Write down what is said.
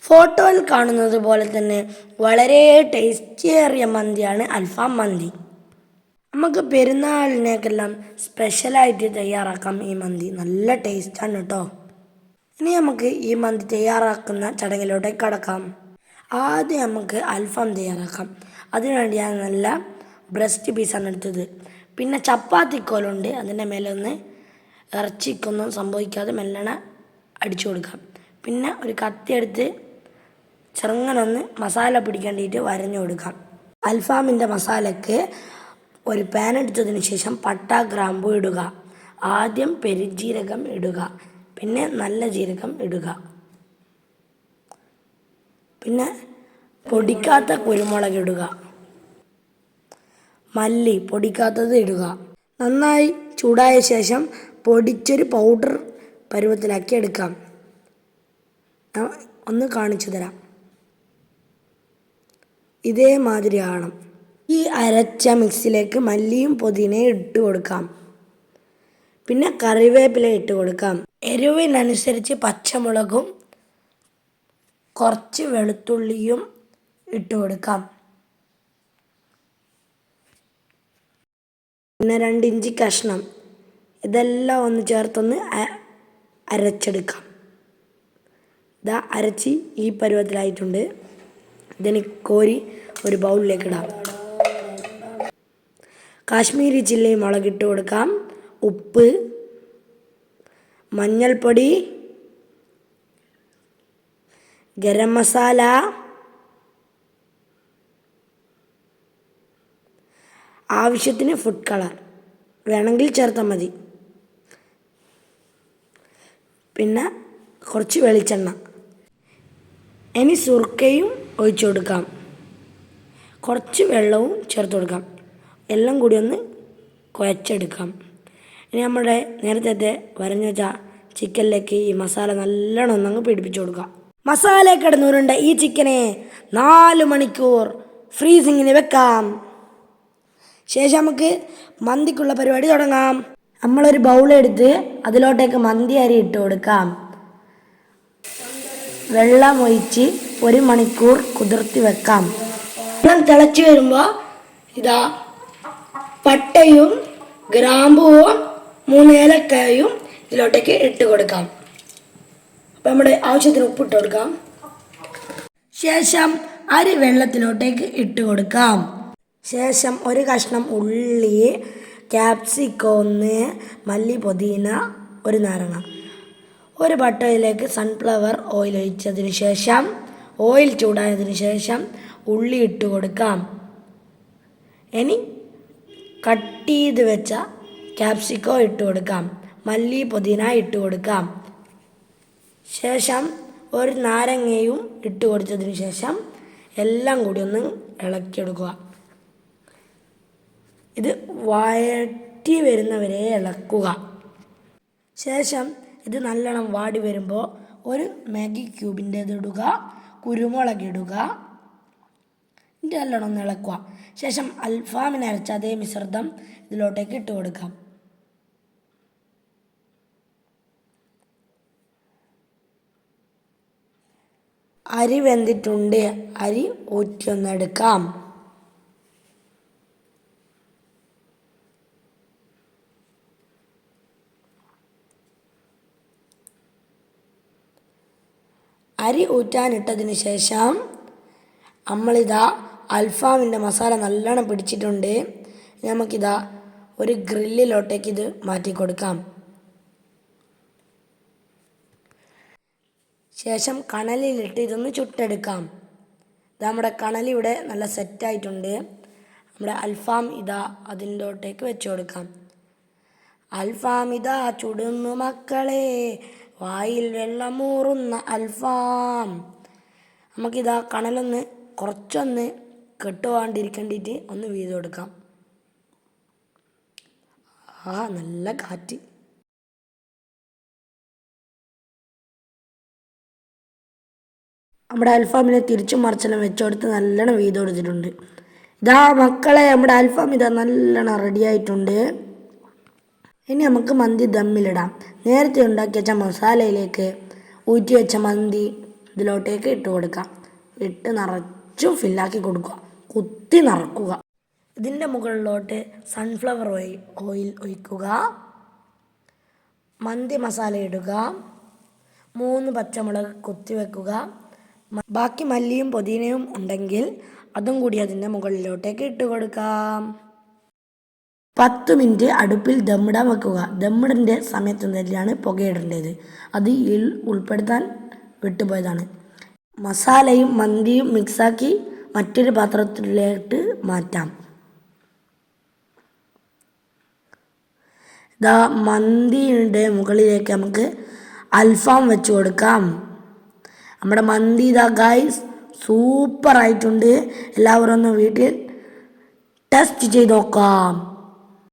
ഫോട്ടോയിൽ കാണുന്നത് പോലെ തന്നെ വളരെ ടേസ്റ്റിയേറിയ മന്തിയാണ് അൽഫാം മന്തി. നമുക്ക് പെരുന്നാളിനേക്കെല്ലാം സ്പെഷ്യലായിട്ട് തയ്യാറാക്കാം ഈ മന്തി. നല്ല ടേസ്റ്റാണ് കേട്ടോ. ഇനി നമുക്ക് ഈ മന്തി തയ്യാറാക്കുന്ന ചടങ്ങിലോട്ടേക്ക് കടക്കാം. ആദ്യം നമുക്ക് അൽഫാം തയ്യാറാക്കാം. അതിനുവേണ്ടി ഞാൻ നല്ല ബ്രസ്റ്റ് പീസാണ് എടുത്തത്. പിന്നെ ചപ്പാത്തിക്കോലുണ്ട്, അതിൻ്റെ മേലെ ഒന്ന് ഇറച്ചിക്കൊന്നും സംഭവിക്കാതെ മെല്ലണ അടിച്ചു കൊടുക്കാം. പിന്നെ ഒരു കത്തിയെടുത്ത് ചെറുങ്ങനൊന്ന് മസാല പിടിക്കേണ്ടിയിട്ട് വരഞ്ഞു കൊടുക്കാം. അൽഫാമിൻ്റെ മസാലയ്ക്ക് ഒരു പാൻ എടുത്തതിന് ശേഷം പട്ട ഗ്രാമ്പു ഇടുക. ആദ്യം പെരുജീരകം ഇടുക, പിന്നെ നല്ല ജീരകം ഇടുക, പിന്നെ പൊടിക്കാത്ത കുരുമുളക് ഇടുക, മല്ലി പൊടിക്കാത്തത് ഇടുക. നന്നായി ചൂടായ ശേഷം പൊടിച്ചൊരു പൗഡർ പരുവത്തിലാക്കി എടുക്കാം. ഒന്ന് കാണിച്ചു തരാം. ഇതേമാതിരി ആവണം. ഈ അരച്ച മിക്സിലേക്ക് മല്ലിയും പുതിനയും ഇട്ട് കൊടുക്കാം. പിന്നെ കറിവേപ്പില ഇട്ട് കൊടുക്കാം. എരിവിനനുസരിച്ച് പച്ചമുളകും കുറച്ച് വെളുത്തുള്ളിയും ഇട്ട് കൊടുക്കാം. പിന്നെ 2 ഇഞ്ചി കഷ്ണം. ഇതെല്ലാം ഒന്ന് ചേർത്തൊന്ന് അരച്ചെടുക്കാം. ഇതാ അരച്ച് ഈ പരുവത്തിലായിട്ടുണ്ട്. ഇതിന് കോരി ഒരു ബൗളിലേക്ക് ഇടാം. കാശ്മീരി ചില്ലി മുളകിട്ട് കൊടുക്കാം. ഉപ്പ്, മഞ്ഞൾപ്പൊടി, ഗരം മസാല, ആവശ്യത്തിന് ഫുഡ് കളർ വേണമെങ്കിൽ ചേർത്താൽ മതി. പിന്നെ കുറച്ച് വെളിച്ചെണ്ണ. ഇനി സുർക്കയും ഒഴിച്ചു കൊടുക്കാം. കുറച്ച് വെള്ളവും ചേർത്ത് കൊടുക്കാം. എല്ലാം കൂടി ഒന്ന് കുഴച്ചെടുക്കാം. ഇനി നമ്മുടെ നേരത്തെ വരഞ്ഞു വെച്ച ചിക്കനിലേക്ക് ഈ മസാല നല്ലോണം ഒന്നങ്ങ് പിടിപ്പിച്ചു കൊടുക്കാം. മസാല കിടന്നുരുണ്ട ഈ ചിക്കനെ 4 മണിക്കൂർ ഫ്രീസിങ്ങിന് വെക്കാം. ശേഷം നമുക്ക് മന്തിക്കുള്ള പരിപാടി തുടങ്ങാം. നമ്മളൊരു ബൗളെടുത്ത് അതിലോട്ടേക്ക് മന്തി അരി ഇട്ട് കൊടുക്കാം. വെള്ളം ഒഴിച്ച് 1 മണിക്കൂർ കുതിർത്തി വെക്കാം. വെള്ളം തിളച്ച് വരുമ്പോൾ ഇതാ പട്ടയും ഗ്രാമ്പുവും 3 ഏലക്കായും ഇതിലോട്ടേക്ക് ഇട്ട് കൊടുക്കാം. അപ്പം നമ്മുടെ ആവശ്യത്തിന് ഉപ്പിട്ട് കൊടുക്കാം. ശേഷം അരി വെള്ളത്തിലോട്ടേക്ക് ഇട്ട് കൊടുക്കാം. ശേഷം ഒരു കഷ്ണം ഉള്ളി, ക്യാപ്സിക്കം, മല്ലി, പുതിന, ഒരു നാരങ്ങ, ഒരു ബട്ടറിലേക്ക് സൺഫ്ലവർ ഓയിൽ ഒഴിച്ചതിന് ശേഷം ഓയിൽ ചൂടായതിനു ശേഷം ഉള്ളി ഇട്ട് കൊടുക്കാം. ഇനി കട്ട് ചെയ്ത് വെച്ച ക്യാപ്സിക്കം ഇട്ട് കൊടുക്കാം. മല്ലി, പുതിന ഇട്ട് കൊടുക്കാം. ശേഷം ഒരു നാരങ്ങയും ഇട്ട് കൊടുത്തതിന് ശേഷം എല്ലാം കൂടി ഒന്ന് ഇളക്കിയെടുക്കുക. ഇത് വഴറ്റി വരുന്നവരെ ഇളക്കുക. ശേഷം ഇത് നല്ലോണം വാടി വരുമ്പോൾ ഒരു മാഗി ക്യൂബിൻ്റേത് ഇടുക, കുരുമുളക് ഇടുക. ഇത് നല്ലോണം ഒന്ന് ഇളക്കുക. ശേഷം അൽഫാമിന് അരച്ച അതേ മിശ്രിതം ഇതിലോട്ടേക്ക് ഇട്ട് കൊടുക്കാം. അരി വെന്തിട്ടുണ്ട്. അരി ഊറ്റിയൊന്നെടുക്കാം. അരി ഊറ്റാനിട്ടതിന് ശേഷം നമ്മളിതാ അൽഫാമിൻ്റെ മസാല നല്ലോണം പിടിച്ചിട്ടുണ്ട്. നമുക്കിതാ ഒരു ഗ്രില്ലിലോട്ടേക്ക് ഇത് മാറ്റി കൊടുക്കാം. ശേഷം കണലിലിട്ട് ഇതൊന്ന് ചുട്ടെടുക്കാം. ഇത് നമ്മുടെ കണലിവിടെ നല്ല സെറ്റായിട്ടുണ്ട്. നമ്മുടെ അൽഫാം ഇതാ അതിൻ്റോട്ടേക്ക് വെച്ച് കൊടുക്കാം. അൽഫാം ഇതാ ചുടുന്നു മക്കളെ, വായിൽ വെള്ളമൂറുന്ന അൽഫാം. നമുക്കിതാ കണലൊന്ന് കുറച്ചൊന്ന് കെട്ടുപോകാണ്ടിരിക്കേണ്ടിയിട്ട് ഒന്ന് വീത് കൊടുക്കാം. നല്ല കാറ്റ്. നമ്മുടെ അൽഫാമിനെ തിരിച്ചും മറിച്ചെല്ലാം വെച്ചുകൊടുത്ത് നല്ലോണം വീത് കൊടുത്തിട്ടുണ്ട്. ഇതാ മക്കളെ, നമ്മുടെ അൽഫാം ഇതാ നല്ലോണം റെഡിയായിട്ടുണ്ട്. ഇനി നമുക്ക് മന്തി ദമ്മിലിടാം. നേരത്തെ ഉണ്ടാക്കി വെച്ച മസാലയിലേക്ക് ഊറ്റി വെച്ച മന്തി ഇതിലോട്ടേക്ക് ഇട്ട് കൊടുക്കാം. ഇട്ട് നിറച്ചും ഫില്ലാക്കി കൊടുക്കുക, കുത്തി നിറക്കുക. ഇതിൻ്റെ മുകളിലോട്ട് സൺഫ്ലവർ ഓയിൽ ഒഴിക്കുക, മന്തി മസാല ഇടുക, 3 പച്ചമുളക് കുത്തി വെക്കുക. ബാക്കി മല്ലിയും പുതിനയും ഉണ്ടെങ്കിൽ അതും കൂടി അതിൻ്റെ മുകളിലോട്ടേക്ക് ഇട്ട് കൊടുക്കാം. 10 മിനിറ്റ് അടുപ്പിൽ ദമ്മിടാൻ വെക്കുക. ദമ്മിടേണ്ട സമയത്ത് തന്നെയാണ് പുകയിടേണ്ടത്. അത് ഉൾപ്പെടുത്താൻ വിട്ടുപോയതാണ്. മസാലയും മന്തിയും മിക്സാക്കി മറ്റൊരു പാത്രത്തിലേക്ക് മാറ്റാം. ഇതാ മന്തിയുടെ മുകളിലേക്ക് നമുക്ക് അൽഫാം വെച്ച് കൊടുക്കാം. നമ്മുടെ മന്തി ഇതാ ഗൈസ് സൂപ്പറായിട്ടുണ്ട്. എല്ലാവരും ഒന്ന് വീട്ടിൽ ടെസ്റ്റ് ചെയ്ത് നോക്കാം.